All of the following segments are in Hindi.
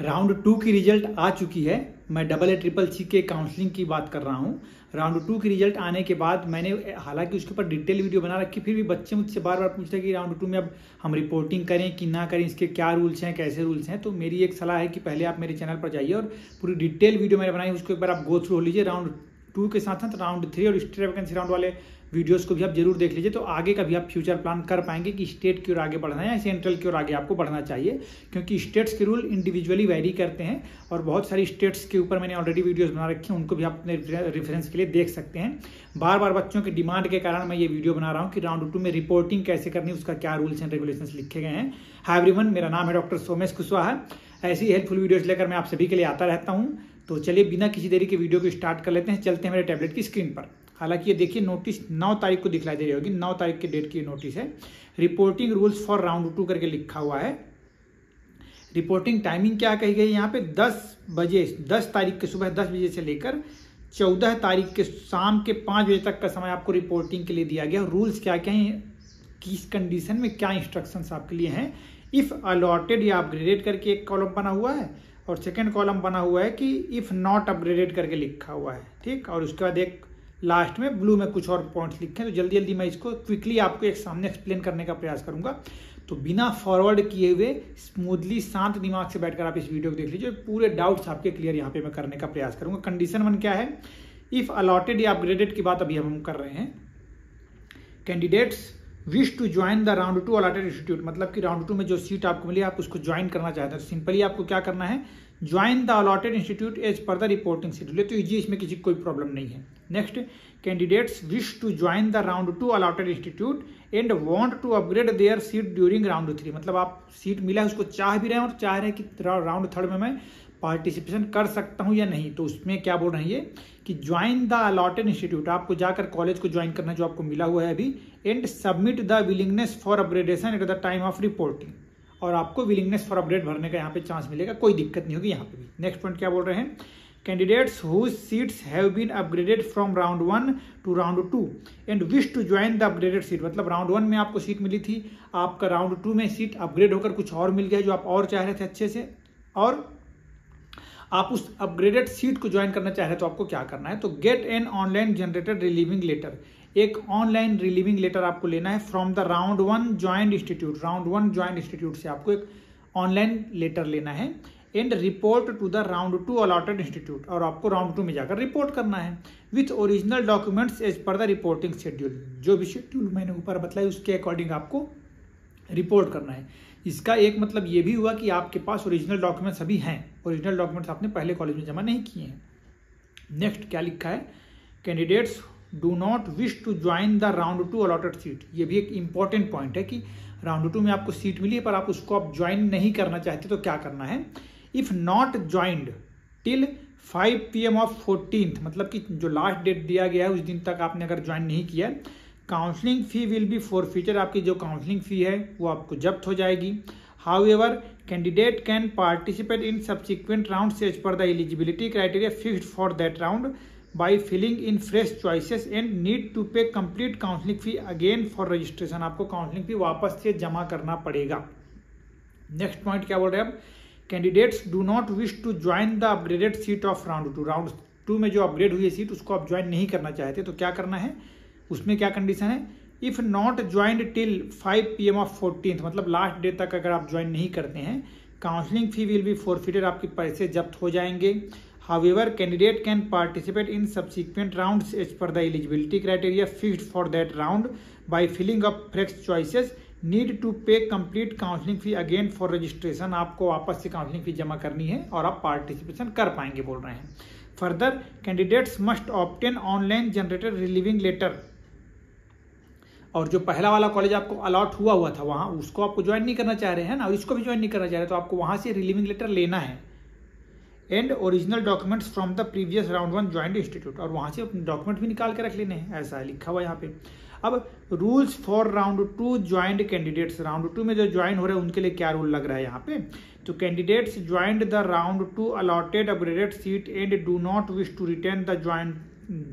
राउंड 2 की रिजल्ट आ चुकी है। मैं AA-CCC के काउंसलिंग की बात कर रहा हूँ। राउंड 2 की रिजल्ट आने के बाद मैंने हालांकि उसके ऊपर डिटेल वीडियो बना रखी, फिर भी बच्चे मुझसे बार बार पूछते हैं कि राउंड 2 में अब हम रिपोर्टिंग करें कि ना करें, इसके क्या रूल्स हैं, कैसे रूल्स हैं। तो मेरी एक सलाह है कि पहले आप मेरे चैनल पर जाइए और पूरी डिटेल वीडियो मैंने बनाई, उसको एक बार आप गो थ्रू हो लीजिए। राउंड 2 के साथ साथ राउंड 3 और स्टेट वैकेंसी राउंड वाले वीडियोस को भी आप जरूर देख लीजिए, तो आगे का भी आप फ्यूचर प्लान कर पाएंगे कि स्टेट की ओर आगे बढ़ना है या सेंट्रल की ओर आगे आपको बढ़ना चाहिए, क्योंकि स्टेट्स के रूल इंडिविजुअली वैरी करते हैं और बहुत सारी स्टेट्स के ऊपर मैंने ऑलरेडी वीडियोस बना रखी हैं, उनको भी आप अपने रेफरेंस के लिए देख सकते हैं। बार बार बच्चों की डिमांड के कारण मैं ये वीडियो बना रहा हूँ कि राउंड 2 में रिपोर्टिंग कैसे करनी, उसका क्या रूल्स एंड रेगुलेशंस लिखे गए हैं। हाय एवरीवन, मेरा नाम है डॉक्टर सोमेश कुशवाहा। ऐसी हेल्पफुल वीडियोस लेकर मैं आप सभी के लिए आता रहता हूँ। तो चलिए बिना किसी देरी के वीडियो को स्टार्ट कर लेते हैं। चलते हैं मेरे टैबलेट की स्क्रीन पर। हालांकि ये देखिए नोटिस 9 तारीख को दिखलाई दे रही होगी, 9 तारीख के डेट की नोटिस है। रिपोर्टिंग रूल्स फॉर राउंड 2 करके लिखा हुआ है। रिपोर्टिंग टाइमिंग क्या कही गई यहाँ पे, 10 तारीख के सुबह 10 बजे से लेकर 14 तारीख के शाम के 5 बजे तक का समय आपको रिपोर्टिंग के लिए दिया गया। रूल्स क्या क्या हैं, किस कंडीशन में क्या इंस्ट्रक्शंस आपके लिए हैं। इफ अलॉटेड या अपग्रेडेड करके एक कॉलम बना हुआ है और सेकेंड कॉलम बना हुआ है कि इफ नॉट अपग्रेडेड करके लिखा हुआ है, ठीक। और उसके बाद एक लास्ट में ब्लू में कुछ और पॉइंट्स लिखे हैं। तो जल्दी जल्दी मैं इसको क्विकली आपको एक सामने एक्सप्लेन करने का प्रयास करूंगा। तो बिना फॉरवर्ड किए हुए स्मूथली शांत दिमाग से बैठकर आप इस वीडियो को देख लीजिए, पूरे डाउट्स आपके क्लियर यहाँ पे मैं करने का प्रयास करूंगा। कंडीशन 1 क्या है, इफ अलॉटेड या अपग्रेडेड की बात अभी हम कर रहे हैं। Candidates wish to join the round 2 allotted institute, मतलब कि राउंड 2 में जो सीट आपको मिली आप उसको ज्वाइन करना चाहते हैं, तो सिंपली आपको क्या करना है, join the allotted institute as per the reporting schedule. तो इजी, इसमें किसी कोई प्रॉब्लम नहीं है। Next, candidates wish to join the round 2 allotted institute and want to upgrade their seat during round 3, मतलब आप सीट मिला है उसको चाह भी रहे हैं और चाह रहे हैं कि राउंड 3 में मैं पार्टिसिपेशन कर सकता हूं या नहीं। तो उसमें क्या बोल रहे हैं ये कि ज्वाइन द अलॉटेड इंस्टीट्यूट, आपको जाकर कॉलेज को ज्वाइन करना जो आपको मिला हुआ है अभी, and submit the willingness for upgradation at the time of reporting, और आपको विलिंगनेस फॉर अपग्रेड भरने का यहाँ पे चांस मिलेगा, कोई दिक्कत नहीं होगी यहाँ पे भी। नेक्स्ट पॉइंट क्या बोल रहे हैं, candidates whose seats have been upgraded from round 1 to round 2 and wish to join the upgraded seat, मतलब राउंड 1 में आपको सीट मिली थी, आपका राउंड 2 में सीट अपग्रेड होकर कुछ और मिल गया जो आप और चाह रहे थे अच्छे से, और आप उस अपग्रेडेड सीट को ज्वाइन करना चाह रहे हैं, तो आपको क्या करना है, तो get an online generated relieving letter, एक ऑनलाइन रिलीविंग लेटर आपको लेना है from the round 1 joint institute, round 1 joint institute से आपको एक ऑनलाइन लेटर लेना है, and report to the round 2 allotted institute, और आपको राउंड 2 में जाकर रिपोर्ट करना है with original documents as per the reporting schedule, जो भी शेड्यूल मैंने ऊपर बताया उसके अकॉर्डिंग आपको रिपोर्ट करना है। इसका एक मतलब ये भी हुआ कि आपके पास ओरिजिनल डॉक्यूमेंट्स अभी हैं, ओरिजिनल डॉक्यूमेंट्स आपने पहले कॉलेज में जमा नहीं किए हैं। नेक्स्ट क्या लिखा है, candidates do not wish to join the round 2 allotted seat, ये भी एक इंपॉर्टेंट पॉइंट है कि राउंड 2 में आपको सीट मिली है पर आप उसको आप ज्वाइन नहीं करना चाहते, तो क्या करना है, if not joined till 5 PM of 14th, मतलब कि जो लास्ट डेट दिया गया है उस दिन तक आपने अगर ज्वाइन नहीं किया, काउंसलिंग फी विल बी फॉरफीटेड, आपकी जो काउंसलिंग फी है वो आपको जब्त हो जाएगी। However candidate can participate in subsequent rounds as per the eligibility criteria fixed for that round by filling in fresh choices and need to pay complete counselling fee again for registration, आपको काउंसलिंग फी वापस से जमा करना पड़ेगा। नेक्स्ट पॉइंट क्या बोल रहे हैं अब, candidates do not wish to join the upgraded seat of round 2, round 2 में जो अपग्रेड हुई है सीट उसको आप ज्वाइन नहीं करना चाहते, तो क्या करना है, उसमें क्या कंडीशन है, if not joined till 5 PM of 14th, मतलब लास्ट डे तक अगर आप ज्वाइन नहीं करते हैं, counselling fee will be forfeited, आपके पैसे जब्त हो जाएंगे। However candidate can participate in subsequent rounds as per the eligibility criteria fixed for that round by filling up fresh choices, need to pay complete counselling fee again for registration, आपको वापस से काउंसलिंग फी जमा करनी है और आप पार्टिसिपेशन कर पाएंगे बोल रहे हैं। Further candidates must obtain online generated relieving letter, और जो पहला वाला कॉलेज आपको अलॉट हुआ था वहां उसको आपको ज्वाइन नहीं करना चाह रहे हैं ना, और इसको भी ज्वाइन नहीं करना चाह रहे, तो आपको वहां से रिलीविंग लेटर लेना है, and original documents from the previous round 1 joint institute, और वहां से डॉक्यूमेंट भी निकाल के रख लेने हैं, ऐसा है लिखा हुआ यहाँ पे। अब rules for round 2 joint candidates, round 2 में जो ज्वाइन हो रहे हैं उनके लिए क्या रूल लग रहा है यहाँ पे, तो candidates joined the round 2 allotted upgraded seat and do not wish to retain the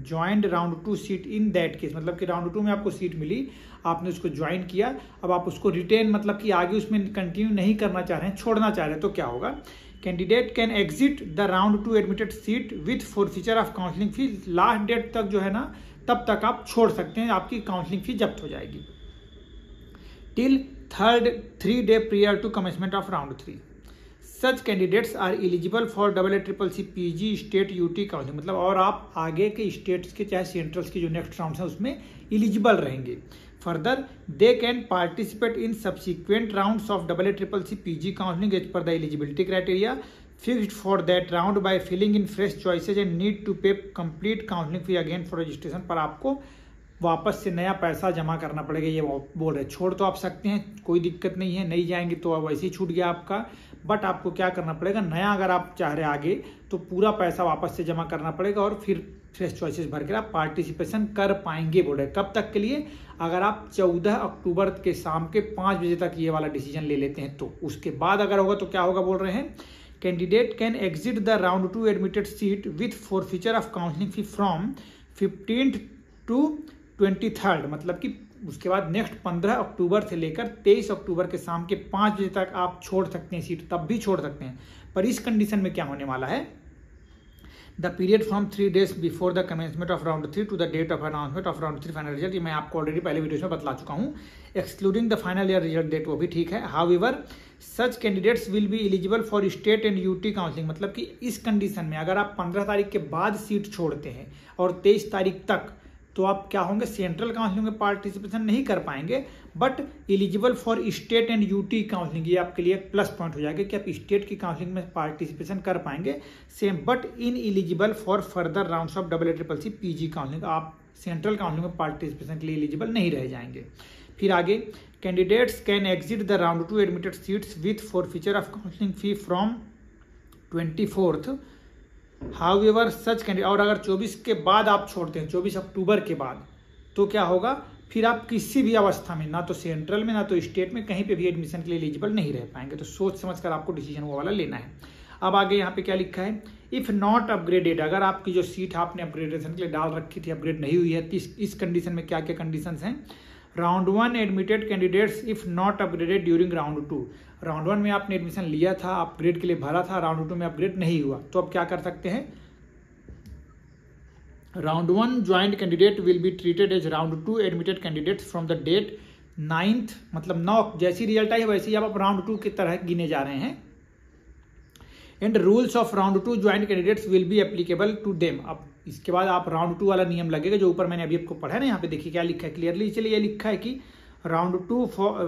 joint round 2 seat in that case, मतलब कि राउंड 2 में आपको सीट मिली, आपने उसको ज्वाइन किया, अब आप उसको रिटेन मतलब कि आगे उसमें कंटिन्यू नहीं करना चाह रहे हैं, छोड़ना चाह रहे हैं, तो क्या होगा, candidate can exit the round 2 admitted seat with forfeiture of counselling fee. Last date तक जो है ना तब तक आप छोड़ सकते हैं, आपकी काउंसलिंग फी जब्त हो जाएगी। Till 3 day prior to commencement of round 3 such candidates are eligible for AACCC PG state UT counselling. मतलब और आप आगे के स्टेट्स के चाहे सेंट्रल्स के जो नेक्स्ट राउंड है उसमें एलिजिबल रहेंगे। Further they can participate in subsequent rounds of AACCC PG counselling as per the eligibility criteria fixed for that round by filling in fresh choices and need to pay complete counselling fee again for registration. पर आपको वापस से नया पैसा जमा करना पड़ेगा, ये बोल रहे। छोड़ तो आप सकते हैं, कोई दिक्कत नहीं है, नहीं जाएंगे तो वैसे ही छूट गया आपका, बट आपको क्या करना पड़ेगा, नया अगर आप चाह रहे आगे तो पूरा पैसा वापस से जमा करना पड़ेगा और फिर फ्रेश चॉइसेस भर के आप पार्टिसिपेशन कर पाएंगे। बोल रहे कब तक के लिए, अगर आप 14 अक्टूबर के शाम के 5 बजे तक ये वाला डिसीजन ले लेते हैं तो। उसके बाद अगर होगा तो क्या होगा बोल रहे हैं, candidate can exit the round 2 admitted seat with forfeiture of counselling fee from 15th to 23rd। मतलब कि उसके बाद नेक्स्ट 15 अक्टूबर से लेकर 23 अक्टूबर के शाम के 5 बजे तक आप छोड़ सकते हैं सीट, तब भी छोड़ सकते हैं। पर इस कंडीशन में क्या होने वाला है, the period from 3 days before the commencement of round 3 to the date of announcement of round 3 final result. ये मैं आपको ऑलरेडी पहले वीडियो में बतला चुका हूँ। Excluding the final year result date, वो भी ठीक है। However such candidates will be eligible for state and UT counselling. मतलब कि इस कंडीशन में अगर आप 15 तारीख के बाद सीट छोड़ते हैं और 23 तारीख तक, तो आप क्या होंगे, सेंट्रल काउंसलिंग में पार्टिसिपेशन नहीं कर पाएंगे, but eligible for state and UT counselling. ये आपके लिए एक प्लस पॉइंट हो जाएगा कि आप स्टेट की काउंसलिंग में पार्टिसिपेशन कर पाएंगे same, but in eligible for further rounds of AACCC PG counselling. आप सेंट्रल काउंसलिंग में पार्टिसिपेशन के लिए एलिजिबल नहीं रह जाएंगे। फिर आगे, candidates can exit the round 2 admitted seats with forfeiture of counselling fee from 24th। However such candidate, और अगर 24 के बाद आप छोड़ते हैं, 24 अक्टूबर के बाद, तो क्या होगा, फिर आप किसी भी अवस्था में, ना तो सेंट्रल में ना तो स्टेट में, कहीं पे भी एडमिशन के लिए एलिजिबल नहीं रह पाएंगे। तो सोच समझ कर आपको डिसीजन वो वाला लेना है। अब आगे यहाँ पे क्या लिखा है, इफ नॉट अपग्रेडेड, अगर आपकी जो सीट आपने अपग्रेडेशन के लिए डाल रखी थी अपग्रेड नहीं हुई है, तो इस कंडीशन में क्या क्या कंडीशन हैं, round 1 admitted candidates if not upgraded during round 2। Round 1 में आपने एडमिशन लिया था, अपग्रेड के लिए भरा था, राउंड 2 में अपग्रेड नहीं हुआ, तो अब क्या कर सकते हैं, round 1 joint candidate will be treated as round 2 admitted candidates from the date 9th, मतलब 9 जैसी रिजल्ट आई वैसे ही आप राउंड 2 की तरह गिने जा रहे हैं। And rules of round 2 joint candidates will be applicable to them. अब इसके बाद आप राउंड 2 वाला नियम लगेगा जो ऊपर मैंने अभी आपको पढ़ा है ना, यहाँ पे देखिए क्या लिखा है क्लियरली। चलिए ये लिखा है कि round 2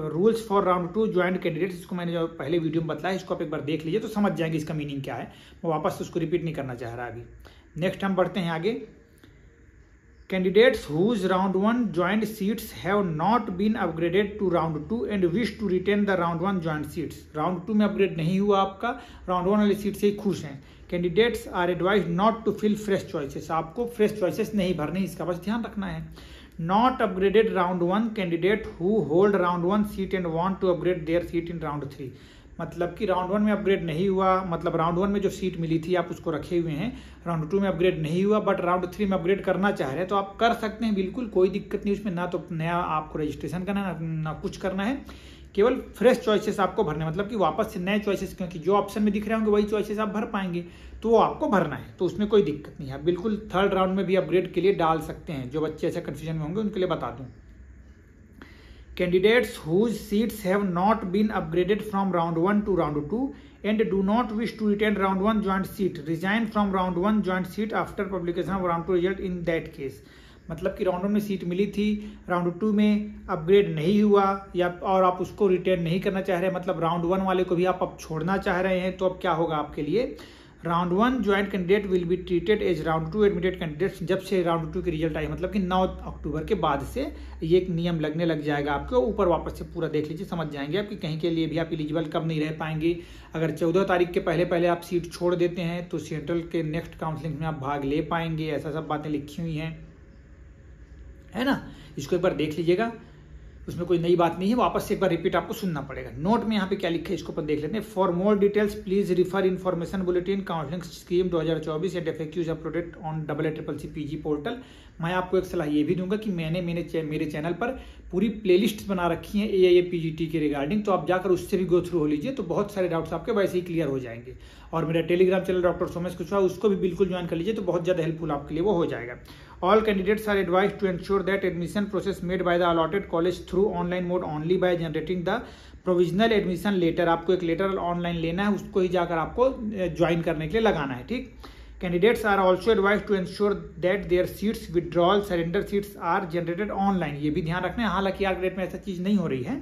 rules for round 2 joint candidates, इसको मैंने जो पहले वीडियो में बताया, इसको आप एक बार देख लीजिए तो समझ जाएंगे इसका मीनिंग क्या है। मैं वापस उसको रिपीट नहीं करना चाह रहा अभी। नेक्स्ट हम बढ़ते हैं आगे। Candidates whose round 1 joint seats have not been upgraded to round 2 and wish to retain the round 1 joint seats. Round 2 में अपग्रेड नहीं हुआ आपका, राउंड 1 वाली सीट से ही खुश हैं। Candidates are advised not to fill fresh choices, आपको फ्रेश चॉइसेस नहीं भरने, इसका बस ध्यान रखना है। Not upgraded round 1 candidate who hold round 1 seat and want to upgrade their seat in round 3। मतलब कि राउंड 1 में अपग्रेड नहीं हुआ, मतलब राउंड 1 में जो सीट मिली थी आप उसको रखे हुए हैं, राउंड 2 में अपग्रेड नहीं हुआ बट राउंड 3 में अपग्रेड करना चाह रहे हैं, तो आप कर सकते हैं, बिल्कुल कोई दिक्कत नहीं उसमें। ना तो नया आपको रजिस्ट्रेशन करना है ना कुछ करना है, केवल फ्रेश चॉइसेस आपको भरने, मतलब कि वापस से नए चॉइसेस, क्योंकि जो ऑप्शन में दिख रहे होंगे वही चॉइसेस आप भर पाएंगे, तो वो आपको भरना है, तो उसमें कोई दिक्कत नहीं है। आप बिल्कुल थर्ड राउंड में भी अपग्रेड के लिए डाल सकते हैं। जो बच्चे ऐसे कन्फ्यूजन में होंगे उनके लिए बता दूं, candidates whose seats have not been upgraded from round 1 to round 2 and do not wish to retain round 1 joint seat resign from round 1 joint seat after publication of round 2 result in that case. मतलब कि राउंड 1 में सीट मिली थी, राउंड 2 में अपग्रेड नहीं हुआ या और आप उसको रिटेन नहीं करना चाह रहे, मतलब राउंड 1 वाले को भी आप अब छोड़ना चाह रहे हैं, तो अब क्या होगा आपके लिए, round 1 joint candidate will be treated as round 2 admitted candidates. जब से राउंड 2 की रिजल्ट आई, मतलब कि 9 अक्टूबर के बाद से ये एक नियम लगने लग जाएगा आपको। ऊपर वापस से पूरा देख लीजिए, समझ जाएंगे आप कि कहीं के लिए भी आप एलिजिबल कब नहीं रह पाएंगे। अगर 14 तारीख के पहले आप सीट छोड़ देते हैं तो सेंट्रल के नेक्स्ट काउंसलिंग में आप भाग ले पाएंगे, ऐसा सब बातें लिखी हुई हैं, है ना। इसको एक बार देख लीजिएगा। उसमें कोई नई बात नहीं है, वापस से एक बार रिपीट आपको सुनना पड़ेगा। नोट में यहाँ पे क्या लिखा है इसको अपन देख लेते हैं। For more details please refer information bulletin counselling scheme 2024 and FAQs uploaded on AACC PG portal. मैं आपको एक सलाह ये भी दूंगा कि मैंने मेरे चैनल पर पूरी प्लेलिस्ट बना रखी है AIA PGT के रिगार्डिंग, तो आप जाकर उससे भी गो थ्रू हो लीजिए, तो बहुत सारे डाउट्स आपके वैसे ही क्लियर हो जाएंगे। और मेरा Telegram channel doctor Somesh Kushwaha, उसको भी बिल्कुल ज्वाइन कर लीजिए, तो बहुत ज़्यादा हेल्पफुल आपके लिए वो हो जाएगा। All candidates are advised to ensure that admission process made by the allotted college through online mode only by generating the provisional admission letter। आपको एक लेटर ऑनलाइन लेना है, उसको ही जाकर आपको ज्वाइन करने के लिए लगाना है, ठीक। Candidates are also advised to ensure that their seats withdrawal surrender seats are generated online। ये भी ध्यान रखना है, हालांकि यार ग्रेड में ऐसा चीज़ नहीं हो रही है।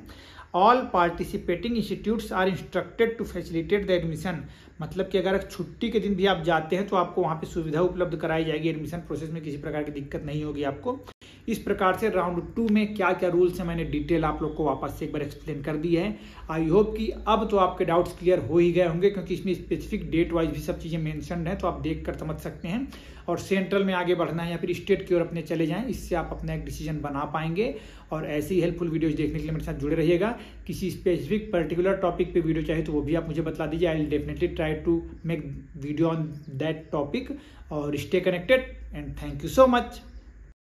All participating institutes are instructed to facilitate the admission। मतलब कि अगर छुट्टी के दिन भी आप जाते हैं तो आपको वहाँ पे सुविधा उपलब्ध कराई जाएगी, एडमिशन प्रोसेस में किसी प्रकार की दिक्कत नहीं होगी आपको। इस प्रकार से राउंड 2 में क्या क्या रूल्स हैं मैंने डिटेल आप लोग को वापस से एक बार एक्सप्लेन कर दी है। आई होप कि अब तो आपके डाउट्स क्लियर हो ही गए होंगे, क्योंकि इसमें स्पेसिफिक डेट वाइज भी सब चीज़ें मेंशन्ड हैं, तो आप देख कर समझ सकते हैं। और सेंट्रल में आगे बढ़ना है या फिर स्टेट की ओर अपने चले जाएं, इससे आप अपना एक डिसीजन बना पाएंगे। और ऐसी ही हेल्पफुल वीडियोज देखने के लिए मेरे साथ जुड़े रहिएगा। किसी स्पेसिफिक पर्टिकुलर टॉपिक पे वीडियो चाहिए तो वो भी आप मुझे बता दीजिए। I will definitely try to make video on that topic. और stay connected and thank you so much.